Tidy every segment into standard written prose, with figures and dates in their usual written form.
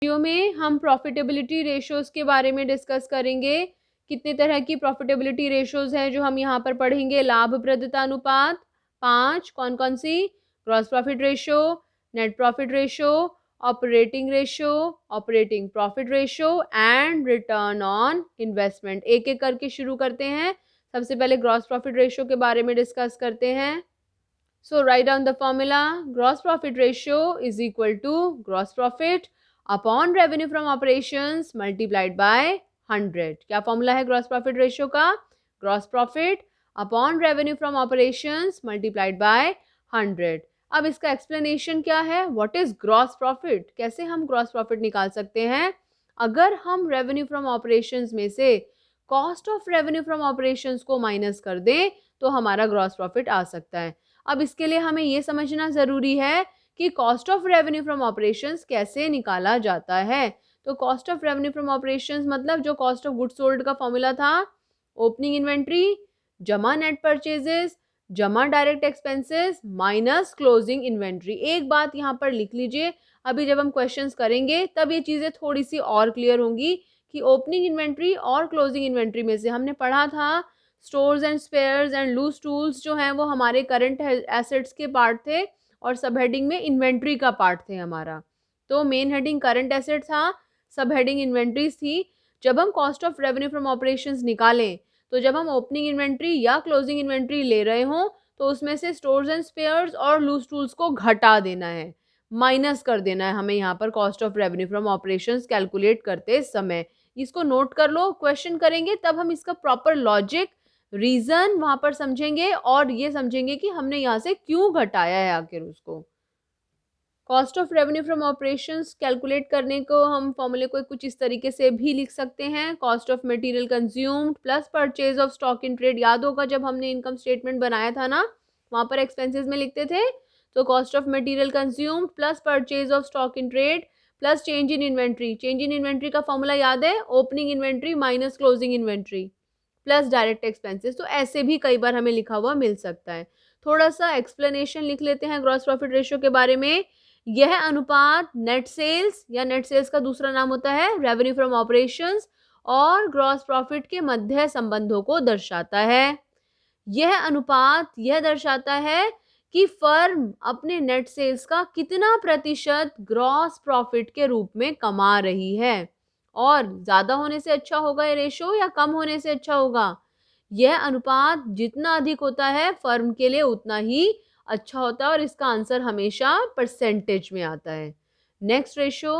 Video में हम profitability ratios के बारे में डिस्कस करेंगे। कितने तरह की प्रॉफिटेबिलिटी रेशियोज़ हैं जो हम यहाँ पर पढ़ेंगे। लाभप्रदता अनुपात 5, कौन-कौन सी? Gross profit ratio, net profit ratio, operating ratio, operating profit ratio and return on investment. एक-एक करके शुरू करते हैं। सबसे पहले ग्रॉस प्रॉफिट रेशियो के बारे में डिस्कस करते हैं। So write down the formula. Gross profit ratio is equal to gross profit upon revenue from operations multiplied by 100. क्या formula है gross profit ratio का? Gross profit upon revenue from operations multiplied by 100. अब इसका explanation क्या है? What is gross profit? कैसे हम gross profit निकाल सकते हैं? अगर हम revenue from operations में से cost of revenue from operations को minus कर दें तो हमारा gross profit आ सकता है। अब इसके लिए हमें ये समझना ज़रूरी है कि cost of revenue from operations कैसे निकाला जाता है। तो cost of revenue from operations मतलब जो कॉस्ट ऑफ गुड्स सोल्ड का फॉर्मूला था, ओपनिंग इन्वेंट्री जमा नेट परचेजेस जमा direct expenses minus closing inventory. एक बात यहाँ पर लिख लीजिए, अभी जब हम क्वेश्चंस करेंगे तब ये चीज़ें थोड़ी सी और क्लियर होंगी कि ओपनिंग इन्वेंट्री और क्लोजिंग इन्वेंट्री में से हमने पढ़ा था stores and spares and loose tools जो हैं वो हमारे करंट एसेट्स के पार्ट थे और सब हेडिंग में इन्वेंट्री का पार्ट थे हमारा। तो मेन हेडिंग करंट एसेट था, सब हेडिंग इन्वेंट्रीज थी। जब हम cost of revenue from operations निकालें तो जब हम ओपनिंग इन्वेंट्री या क्लोजिंग इन्वेंट्री ले रहे हों तो उसमें से स्टोर्स एंड स्पेयर्स और लूज टूल्स को घटा देना है, माइनस कर देना है हमें यहाँ पर cost of revenue from operations calculate करते समय। इसको नोट कर लो, क्वेश्चन करेंगे तब हम इसका प्रॉपर लॉजिक रीजन वहां पर समझेंगे और ये समझेंगे कि हमने यहाँ से क्यों घटाया है आखिर उसको। Cost of revenue from operations calculate करने को हम फॉर्मूले को कुछ इस तरीके से भी लिख सकते हैं। Cost of material consumed plus purchase of stock in trade. याद होगा जब हमने इनकम स्टेटमेंट बनाया था ना, वहां पर एक्सपेंसेस में लिखते थे। तो cost of material consumed plus purchase of stock in trade plus change in inventory. Change in inventory का फॉर्मूला याद है, opening inventory minus closing inventory plus direct expenses. तो ऐसे भी कई बार हमें लिखा हुआ मिल सकता है। थोड़ा सा एक्सप्लेनेशन लिख लेते हैं ग्रॉस प्रॉफिट रेशियो के बारे में। यह अनुपात नेट सेल्स या नेट सेल्स का दूसरा नाम होता है रेवेन्यू फ्रॉम ऑपरेशंस और ग्रॉस प्रॉफिट के मध्य संबंधों को दर्शाता है। यह अनुपात यह दर्शाता है कि फर्म अपने नेट सेल्स का कितना प्रतिशत ग्रॉस प्रॉफिट के रूप में कमा रही है और ज़्यादा होने से अच्छा होगा ये रेशो या कम होने से अच्छा होगा। यह अनुपात जितना अधिक होता है फर्म के लिए उतना ही अच्छा होता है और इसका आंसर हमेशा परसेंटेज में आता है। Next ratio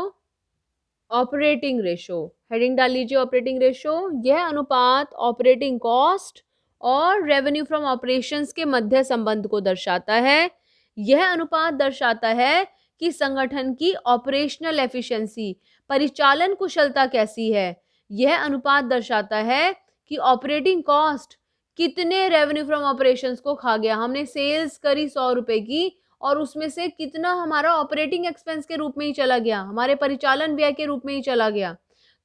operating ratio, heading डाल लीजिए ऑपरेटिंग रेशो। यह अनुपात ऑपरेटिंग कॉस्ट और रेवेन्यू फ्रॉम ऑपरेशंस के मध्य संबंध को दर्शाता है। यह अनुपात दर्शाता है कि संगठन की ऑपरेशनल एफिशिएंसी परिचालन कुशलता कैसी है। यह अनुपात दर्शाता है कि ऑपरेटिंग कॉस्ट कितने रेवेन्यू फ्रॉम ऑपरेशंस को खा गया। हमने सेल्स करी 100 रुपए की और उसमें से कितना हमारा ऑपरेटिंग एक्सपेंस के रूप में ही चला गया, हमारे परिचालन व्यय के रूप में ही चला गया।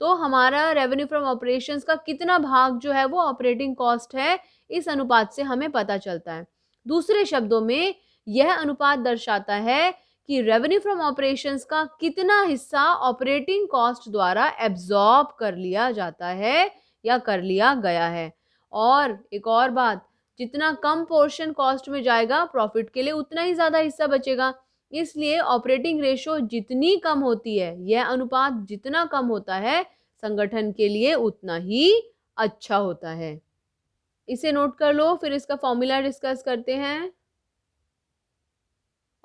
तो हमारा रेवेन्यू फ्रॉम ऑपरेशंस का कितना भाग जो है वो ऑपरेटिंग कॉस्ट है, इस अनुपात से हमें पता चलता है। दूसरे शब्दों में यह अनुपात दर्शाता है कि रेवेन्यू फ्रॉम ऑपरेशंस का कितना हिस्सा ऑपरेटिंग कॉस्ट द्वारा एब्जॉर्ब कर लिया जाता है या कर लिया गया है। और एक और बात, जितना कम पोर्शन कॉस्ट में जाएगा प्रॉफिट के लिए उतना ही ज़्यादा हिस्सा बचेगा। इसलिए ऑपरेटिंग रेशो जितनी कम होती है, यह अनुपात जितना कम होता है संगठन के लिए उतना ही अच्छा होता है। इसे नोट कर लो, फिर इसका फॉर्मूला डिस्कस करते हैं।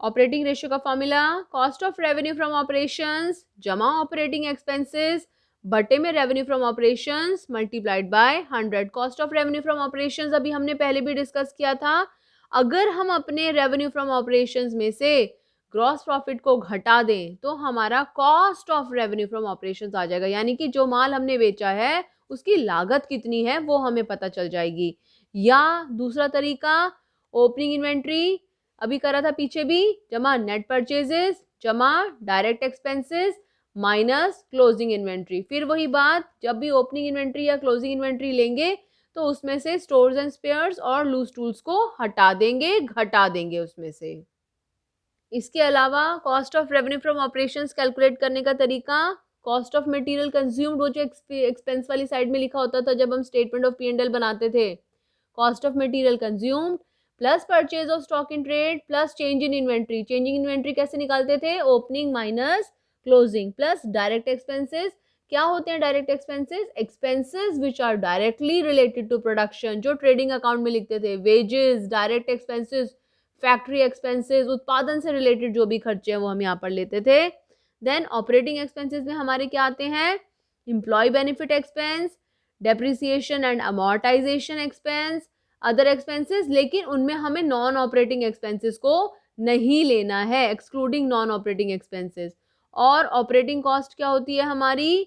ऑपरेटिंग रेशियो का formula cost of revenue from operations जमा ऑपरेटिंग एक्सपेंसेस बटे में revenue from operations multiplied by 100। Cost of revenue from operations अभी हमने पहले भी डिस्कस किया था। अगर हम अपने रेवेन्यू फ्रॉम ऑपरेशंस में से ग्रॉस प्रॉफिट को घटा दें तो हमारा cost of revenue from operations आ जाएगा, यानी कि जो माल हमने बेचा है उसकी लागत कितनी है वो हमें पता चल जाएगी। या दूसरा तरीका, ओपनिंग इन्वेंट्री अभी करा था पीछे भी, जमा नेट परचेजेस जमा direct expenses minus closing inventory. फिर वही बात, जब भी ओपनिंग इन्वेंट्री या क्लोजिंग इन्वेंट्री लेंगे तो उसमें से स्टोर्स एंड स्पेयर्स और लूज टूल्स को हटा देंगे, घटा देंगे उसमें से। इसके अलावा cost of revenue from operations calculate करने का तरीका, कॉस्ट ऑफ मटेरियल कंज्यूम्ड, वो जो एक्सपेंस वाली साइड में लिखा होता था जब हम स्टेटमेंट ऑफ P&L बनाते थे, cost of material consumed plus purchase of stock in trade plus change in inventory. Change in inventory कैसे निकालते थे, opening minus closing plus direct expenses. क्या होते हैं direct expenses, expenses which are directly related to production, जो trading account में लिखते थे, wages, direct expenses, factory expenses, उत्पादन से रिलेटेड जो भी खर्चे हैं वो हम यहाँ पर लेते थे। देन ऑपरेटिंग एक्सपेंसेस में हमारे क्या आते हैं, employee benefit expense, depreciation and amortisation expense, other expenses, लेकिन उनमें हमें नॉन ऑपरेटिंग एक्सपेंसेस को नहीं लेना है, एक्सक्लूडिंग नॉन ऑपरेटिंग एक्सपेंसेस। और ऑपरेटिंग कॉस्ट क्या होती है हमारी,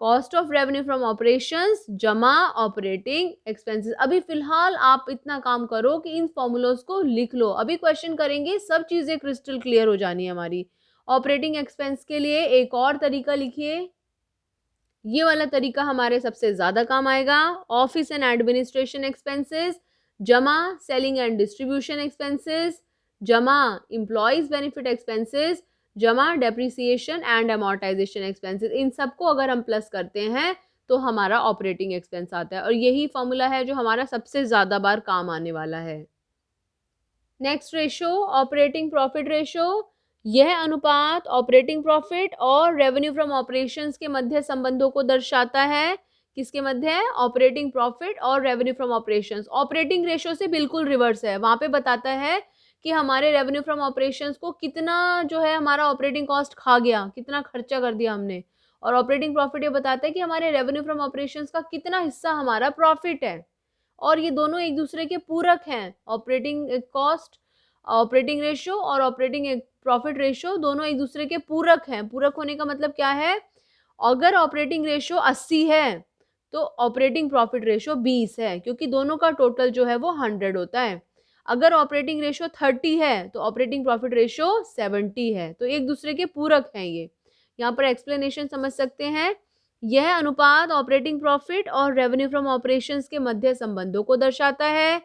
cost of revenue from operations जमा ऑपरेटिंग एक्सपेंसेस। अभी फिलहाल आप इतना काम करो कि इन फॉर्मूलोज को लिख लो, अभी क्वेश्चन करेंगे, सब चीजें क्रिस्टल क्लियर हो जानी है हमारी। ऑपरेटिंग एक्सपेंस के लिए एक और तरीका लिखिए, ये वाला तरीका हमारे सबसे ज्यादा काम आएगा, ऑफिस एंड एडमिनिस्ट्रेशन एक्सपेंसेस जमा सेलिंग एंड डिस्ट्रीब्यूशन एक्सपेंसेस जमा एम्प्लॉयज बेनिफिट एक्सपेंसेस जमा डेप्रिसिएशन एंड अमोर्टाइजेशन एक्सपेंसेस। इन सबको अगर हम प्लस करते हैं तो हमारा ऑपरेटिंग एक्सपेंस आता है, और यही फॉर्मूला है जो हमारा सबसे ज्यादा बार काम आने वाला है। Next ratio, operating profit ratio. यह अनुपात ऑपरेटिंग प्रॉफिट और रेवेन्यू फ्रॉम ऑपरेशंस के मध्य संबंधों को दर्शाता है। किसके मध्य, ऑपरेटिंग प्रॉफिट और revenue from operations. Operating ratio से बिल्कुल रिवर्स है, वहां पे बताता है कि हमारे रेवेन्यू फ्रॉम ऑपरेशंस को कितना जो है हमारा ऑपरेटिंग कॉस्ट खा गया, कितना खर्चा कर दिया हमने, और ऑपरेटिंग प्रॉफिट ये बताता है कि हमारे रेवेन्यू फ्रॉम ऑपरेशंस का कितना हिस्सा हमारा प्रॉफिट है। और ये दोनों एक दूसरे के पूरक हैं, ऑपरेटिंग कॉस्ट, ऑपरेटिंग रेशो और ऑपरेटिंग प्रॉफिट रेशो दोनों एक दूसरे के पूरक हैं। पूरक होने का मतलब क्या है, अगर ऑपरेटिंग रेशो 80 है तो ऑपरेटिंग प्रॉफिट रेशो 20 है, क्योंकि दोनों का टोटल जो है वो 100 होता है। अगर ऑपरेटिंग रेशो 30 है तो ऑपरेटिंग प्रॉफिट रेशो 70 है, तो एक दूसरे के पूरक हैं ये। यहाँ पर एक्सप्लेनेशन समझ सकते हैं, यह अनुपात ऑपरेटिंग प्रॉफिट और रेवेन्यू फ्रॉम ऑपरेशंस के मध्य संबंधों को दर्शाता है।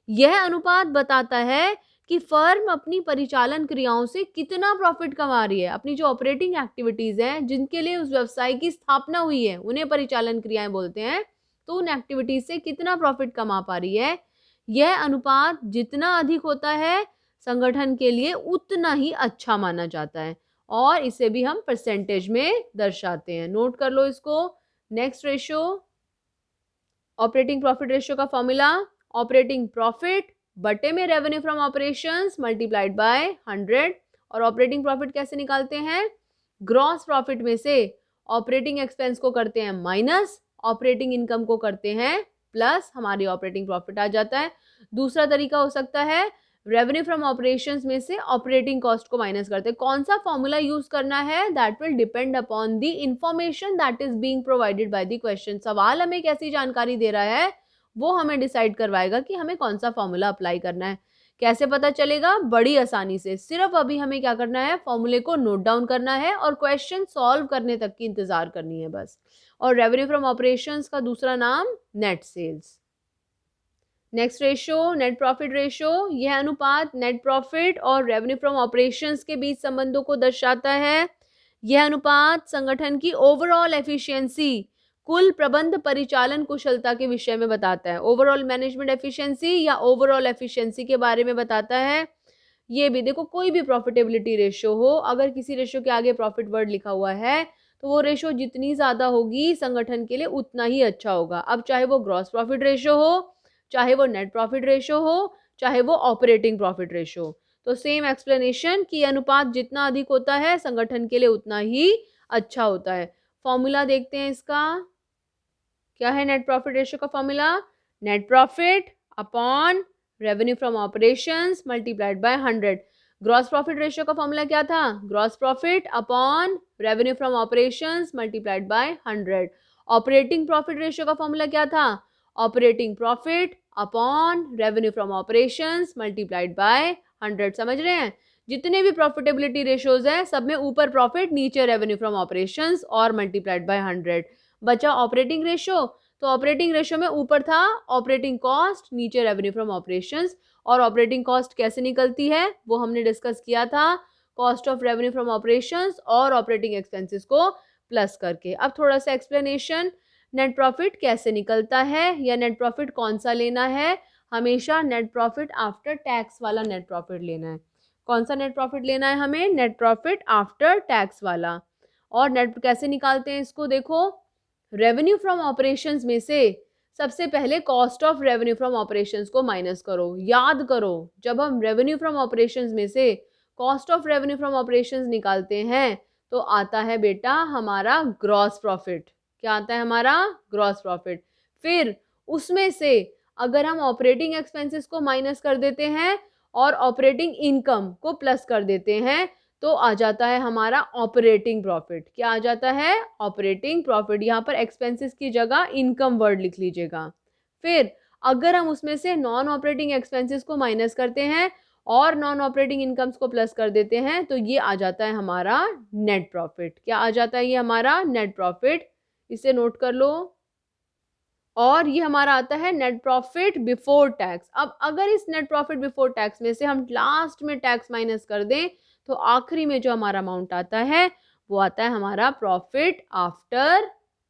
यह अनुपात बताता है कि फर्म अपनी परिचालन क्रियाओं से कितना प्रॉफिट कमा रही है। अपनी जो ऑपरेटिंग एक्टिविटीज हैं जिनके लिए उस व्यवसाय की स्थापना हुई है उन्हें परिचालन क्रियाएं बोलते हैं, तो उन एक्टिविटीज से कितना प्रॉफिट कमा पा रही है। यह अनुपात जितना अधिक होता है संगठन के लिए उतना ही अच्छा माना जाता है, और इसे भी हम परसेंटेज में दर्शाते हैं, नोट कर लो इसको। Next ratio, operating profit ratio का फॉर्मूला, ऑपरेटिंग प्रॉफिट बटे में revenue from operations multiplied by 100। और ऑपरेटिंग प्रॉफिट कैसे निकालते हैं, ग्रॉस प्रॉफिट में से ऑपरेटिंग एक्सपेंस को करते हैं माइनस, ऑपरेटिंग इनकम को करते हैं प्लस, हमारी ऑपरेटिंग प्रॉफिट आ जाता है। दूसरा तरीका हो सकता है रेवेन्यू फ्रॉम ऑपरेशंस में से ऑपरेटिंग कॉस्ट को माइनस करते हैं। कौन सा फॉर्मूला यूज करना है, that will depend upon the information that is being provided by the question. सवाल हमें कैसी जानकारी दे रहा है वो हमें डिसाइड करवाएगा कि हमें कौन सा फॉर्मूला अप्लाई करना है। कैसे पता चलेगा, बड़ी आसानी से, सिर्फ अभी हमें क्या करना है, फॉर्मूले को नोट डाउन करना है और क्वेश्चन सॉल्व करने तक की इंतजार करनी है बस। और रेवेन्यू फ्रॉम ऑपरेशंस का दूसरा नाम net sales. Next ratio, net profit ratio. यह अनुपात नेट प्रॉफिट और रेवेन्यू फ्रॉम ऑपरेशंस के बीच संबंधों को दर्शाता है। यह अनुपात संगठन की ओवरऑल एफिशिएंसी, कुल प्रबंध परिचालन कुशलता के विषय में बताता है। ओवरऑल मैनेजमेंट एफिशिएंसी या ओवरऑल एफिशिएंसी के बारे में बताता है। ये भी देखो, कोई भी प्रॉफिटेबिलिटी रेशो हो, अगर किसी रेशो के आगे प्रॉफिट वर्ड लिखा हुआ है तो वो रेशो जितनी ज्यादा होगी संगठन के लिए उतना ही अच्छा होगा। अब चाहे वो ग्रॉस प्रॉफिट रेशो हो, चाहे वो नेट प्रॉफिट रेशो हो, चाहे वो ऑपरेटिंग प्रॉफिट रेशो हो, तो सेम एक्सप्लेनेशन कि अनुपात जितना अधिक होता है संगठन के लिए उतना ही अच्छा होता है। फॉर्मूला देखते हैं इसका, क्या है नेट प्रॉफिट रेशो का formula, net profit upon revenue from operations multiplied by 100। Gross profit ratio का फॉर्मूला क्या था, gross profit upon revenue from operations multiplied by 100। Operating profit ratio का फॉर्मूला क्या था, operating profit upon revenue from operations multiplied by 100। समझ रहे हैं, जितने भी प्रॉफिटेबिलिटी रेशोज है सब में ऊपर प्रॉफिट नीचे रेवेन्यू फ्रॉम ऑपरेशंस और मल्टीप्लाइड बाय 100। बचा ऑपरेटिंग रेशो, तो ऑपरेटिंग रेशो में ऊपर था ऑपरेटिंग कॉस्ट, नीचे रेवेन्यू फ्रॉम ऑपरेशंस, और ऑपरेटिंग कॉस्ट कैसे निकलती है वो हमने डिस्कस किया था, cost of revenue from operations और ऑपरेटिंग एक्सपेंसेस को प्लस करके। अब थोड़ा सा एक्सप्लेनेशन, नेट प्रॉफिट कैसे निकलता है या नेट प्रॉफिट कौन सा लेना है, हमेशा नेट प्रॉफिट आफ्टर टैक्स वाला नेट प्रॉफिट लेना है। कौन सा नेट प्रॉफिट लेना है हमें, नेट प्रॉफिट आफ्टर टैक्स वाला। और नेट कैसे निकालते हैं इसको, देखो रेवेन्यू फ्रॉम ऑपरेशंस में से सबसे पहले cost of revenue from operations को माइनस करो। याद करो जब हम रेवेन्यू फ्रॉम ऑपरेशंस में से cost of revenue from operations निकालते हैं तो आता है बेटा हमारा ग्रॉस प्रॉफिट। क्या आता है हमारा, ग्रॉस प्रॉफिट। फिर उसमें से अगर हम ऑपरेटिंग एक्सपेंसेस को माइनस कर देते हैं और ऑपरेटिंग इनकम को प्लस कर देते हैं तो आ जाता है हमारा ऑपरेटिंग प्रॉफिट। क्या आ जाता है, ऑपरेटिंग प्रॉफिट। यहाँ पर एक्सपेंसेस की जगह इनकम वर्ड लिख लीजिएगा। फिर अगर हम उसमें से नॉन ऑपरेटिंग एक्सपेंसेस को माइनस करते हैं और नॉन ऑपरेटिंग इनकम्स को प्लस कर देते हैं तो ये आ जाता है हमारा नेट प्रॉफिट। क्या आ जाता है, ये हमारा नेट प्रॉफिट। इसे नोट कर लो। और ये हमारा आता है नेट प्रॉफिट बिफोर टैक्स। अब अगर इस नेट प्रॉफिट बिफोर टैक्स में से हम लास्ट में टैक्स माइनस कर दें तो आखिरी में जो हमारा अमाउंट आता है वो आता है हमारा प्रॉफिट आफ्टर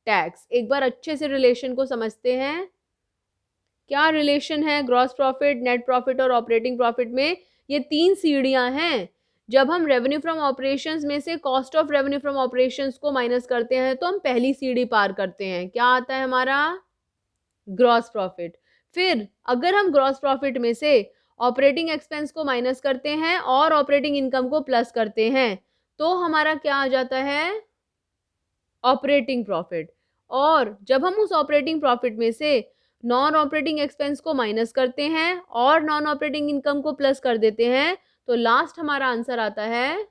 टैक्स। एक बार अच्छे से रिलेशन को समझते हैं, क्या रिलेशन है ग्रॉस प्रॉफिट, नेट प्रॉफिट और ऑपरेटिंग प्रॉफिट में। ये तीन सीढ़ियां हैं। जब हम रेवेन्यू फ्रॉम ऑपरेशंस में से cost of revenue from operations को माइनस करते हैं तो हम पहली सीढ़ी पार करते हैं। क्या आता है हमारा, ग्रॉस प्रॉफिट। फिर अगर हम ग्रॉस प्रॉफिट में से ऑपरेटिंग एक्सपेंस को माइनस करते हैं और ऑपरेटिंग इनकम को प्लस करते हैं तो हमारा क्या आ जाता है, ऑपरेटिंग प्रॉफिट। और जब हम उस ऑपरेटिंग प्रॉफिट में से नॉन ऑपरेटिंग एक्सपेंस को माइनस करते हैं और नॉन ऑपरेटिंग इनकम को प्लस कर देते हैं तो लास्ट हमारा आंसर आता है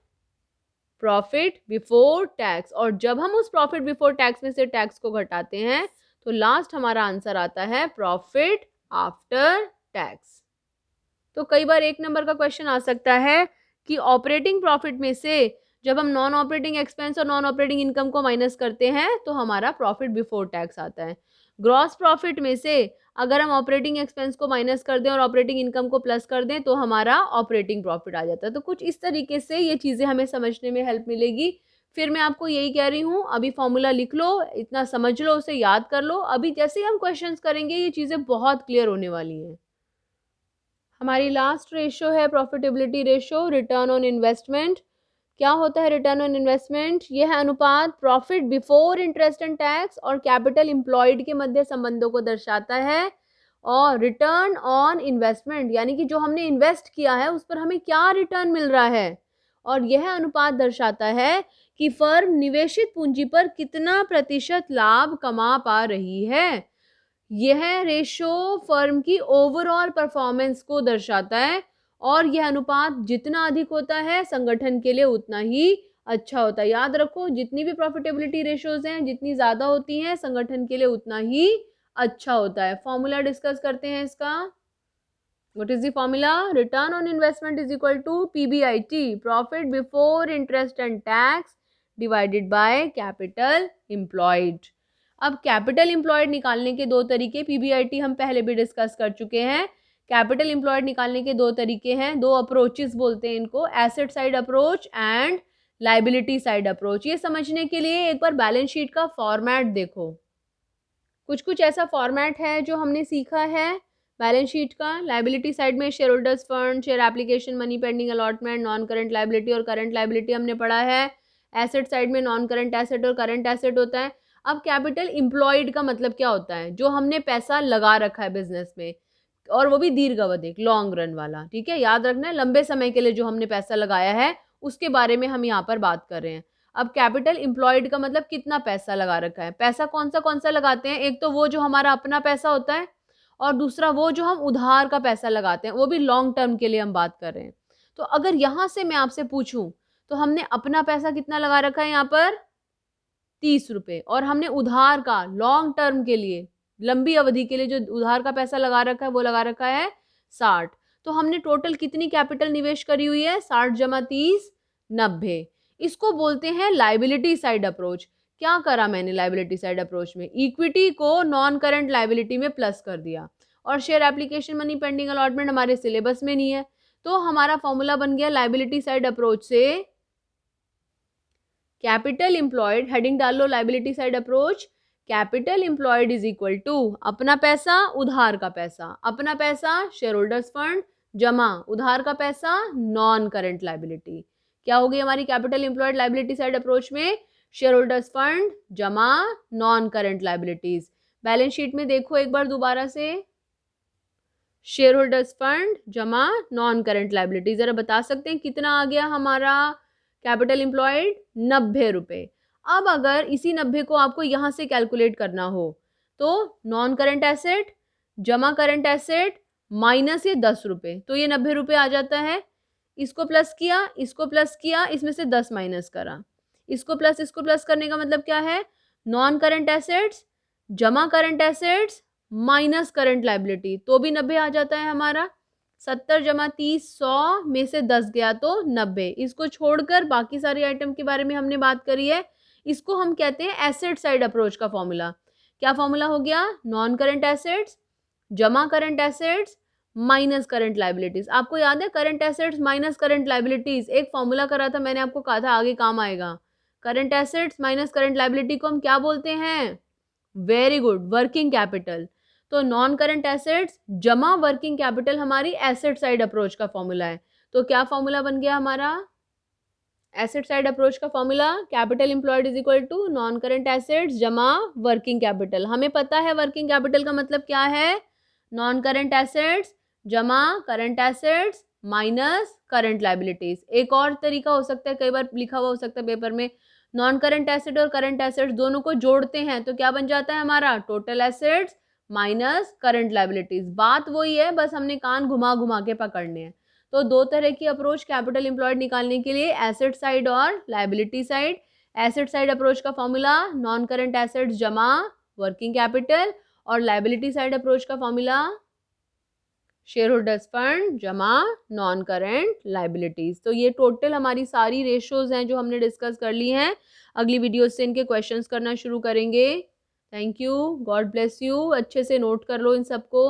प्रॉफिट बिफोर टैक्स। और जब हम उस प्रॉफिट बिफोर टैक्स में से टैक्स को घटाते हैं तो लास्ट हमारा आंसर आता है प्रॉफिट आफ्टर टैक्स। तो कई बार एक नंबर का क्वेश्चन आ सकता है कि ऑपरेटिंग प्रॉफिट में से जब हम नॉन ऑपरेटिंग एक्सपेंस और नॉन ऑपरेटिंग इनकम को माइनस करते हैं तो हमारा प्रॉफिट बिफोर टैक्स आता है। ग्रॉस प्रॉफिट में से अगर हम ऑपरेटिंग एक्सपेंस को माइनस कर दें और ऑपरेटिंग इनकम को प्लस कर दें तो हमारा ऑपरेटिंग प्रॉफिट आ जाता है। तो कुछ इस तरीके से ये चीज़ें हमें समझने में हेल्प मिलेगी। फिर मैं आपको यही कह रही हूँ, अभी फॉर्मूला लिख लो, इतना समझ लो, उसे याद कर लो। अभी जैसे ही हम क्वेश्चंस करेंगे ये चीज़ें बहुत क्लियर होने वाली हैं। हमारी लास्ट रेशो है profitability ratio, return on investment. क्या होता है रिटर्न ऑन इन्वेस्टमेंट, यह है अनुपात profit before interest and tax और कैपिटल एम्प्लॉयड के मध्य संबंधों को दर्शाता है। और रिटर्न ऑन इन्वेस्टमेंट यानी कि जो हमने इन्वेस्ट किया है उस पर हमें क्या रिटर्न मिल रहा है। और यह अनुपात दर्शाता है कि फर्म निवेशित पूंजी पर कितना प्रतिशत लाभ कमा पा रही है। यह रेशो फर्म की ओवरऑल परफॉर्मेंस को दर्शाता है और यह अनुपात जितना अधिक होता है संगठन के लिए उतना ही अच्छा होता है। याद रखो जितनी भी प्रॉफिटेबिलिटी रेशोज हैं जितनी ज़्यादा होती हैं संगठन के लिए उतना ही अच्छा होता है। फॉर्मूला डिस्कस करते हैं इसका। What is the formula, return on investment is equal to PBIT, profit before interest and tax divided by capital employed. अब कैपिटल एम्प्लॉयड निकालने के दो तरीके, PBIT हम पहले भी डिस्कस कर चुके हैं। कैपिटल एम्प्लॉयड निकालने के दो तरीके हैं, दो अप्रोचेस बोलते हैं इनको, asset side approach and liability side approach. ये समझने के लिए एक बार बैलेंस शीट का फॉर्मेट देखो। कुछ कुछ ऐसा फॉर्मेट है जो हमने सीखा है बैलेंस शीट का। लाइबिलिटी साइड में share holders fund, share application, money pending allotment, non current liability और करंट लाइबिलिटी हमने पढ़ा है। एसेट साइड में नॉन करंट एसेट और करंट एसेट होता है। अब कैपिटल एम्प्लॉयड का मतलब क्या होता है, जो हमने पैसा लगा रखा है बिजनेस में और वो भी दीर्घ अवधि लॉन्ग रन वाला। ठीक है, याद रखना है लंबे समय के लिए जो हमने पैसा लगाया है उसके बारे में हम यहाँ पर बात कर रहे हैं। अब कैपिटल एम्प्लॉयड का मतलब कितना पैसा लगा रखा है। पैसा कौन सा लगाते हैं, एक तो वो जो हमारा अपना पैसा होता है और दूसरा वो जो हम उधार का पैसा लगाते हैं, वो भी लॉन्ग टर्म के लिए हम बात कर रहे हैं। तो अगर यहाँ से मैं आपसे पूछूं तो हमने अपना पैसा कितना लगा रखा है यहाँ पर 30 रुपये और हमने उधार का लॉन्ग टर्म के लिए लंबी अवधि के लिए जो उधार का पैसा लगा रखा है वो लगा रखा है 60। तो हमने टोटल कितनी कैपिटल निवेश करी हुई है, 60 जमा 30 90। इसको बोलते हैं लाइबिलिटी साइड अप्रोच। क्या करा मैंने लाइबिलिटी साइड अप्रोच में, इक्विटी को नॉन करंट लाइबिलिटी में प्लस कर दिया और share application money pending allotment हमारे सिलेबस में नहीं है। तो हमारा फॉर्मूला बन गया लाइबिलिटी साइड अप्रोच से, कैपिटल एम्प्लॉयड, हेडिंग डाल लो liability side approach, capital employed is equal to अपना पैसा उधार का पैसा, अपना पैसा शेयर होल्डर्स फंड जमा उधार का पैसा नॉन करंट लाइबिलिटी। क्या होगी हमारी capital employed liability side approach में? शेयर होल्डर्स फंड जमा non current liabilities. Balance sheet में देखो एक बार दोबारा से, शेयर होल्डर्स फंड जमा नॉन करंट लाइबिलिटी, जरा बता सकते हैं कितना आ गया हमारा कैपिटल एम्प्लॉयड? 90 रुपए। अब अगर इसी 90 को आपको यहां से कैलकुलेट करना हो तो नॉन करंट एसेट जमा करंट एसेट माइनस ये 10 रुपए, तो ये 90 रुपए आ जाता है। इसको प्लस किया, इसको प्लस किया, इसमें से 10 माइनस करा, इसको प्लस करने का मतलब क्या है? नॉन करंट एसेट्स जमा current assets minus current liability, तो भी 90 आ जाता है हमारा। 70 जमा 30 100 में से 10 गया तो 90। इसको छोड़कर बाकी सारे आइटम के बारे में हमने बात करी है। इसको हम कहते हैं एसेट साइड अप्रोच का फॉर्मूला। क्या फॉर्मूला हो गया? नॉन करंट एसेट्स जमा current assets minus current liabilities. आपको याद है current assets minus current liabilities, एक फॉर्मूला करा था मैंने, आपको कहा था आगे काम आएगा। Current assets minus current liability को हम क्या बोलते हैं? Very good, working capital. तो नॉन करंट एसेट्स जमा वर्किंग कैपिटल हमारी एसेट साइड अप्रोच का फॉर्मूला है। तो क्या फॉर्मूला बन गया हमारा एसेट साइड अप्रोच का formula? Capital employed is equal to non current assets जमा वर्किंग कैपिटल। हमें पता है वर्किंग कैपिटल का मतलब क्या है? नॉन करंट एसेट्स जमा current assets minus current liabilities. एक और तरीका हो सकता है, कई बार लिखा हुआ हो सकता है पेपर में, नॉन करंट एसेट और करंट एसेट्स दोनों को जोड़ते हैं तो क्या बन जाता है हमारा? Total assets minus current liabilities. बात वही है, बस हमने कान घुमा घुमा के पकड़ने हैं। तो दो तरह की अप्रोच कैपिटल एम्प्लॉयड निकालने के लिए, एसेट साइड और liability side. Asset side approach का फॉर्मूला नॉन करंट एसेट्स जमा वर्किंग कैपिटल, और लाइबिलिटी साइड अप्रोच का फॉर्मूला शेयर होल्डर्स फंड जमा नॉन करंट लाइबिलिटीज। तो ये टोटल हमारी सारी रेशियोज हैं जो हमने डिस्कस कर ली हैं। अगली वीडियो से इनके क्वेश्चंस करना शुरू करेंगे। Thank you, God bless you. अच्छे से नोट कर लो इन सबको।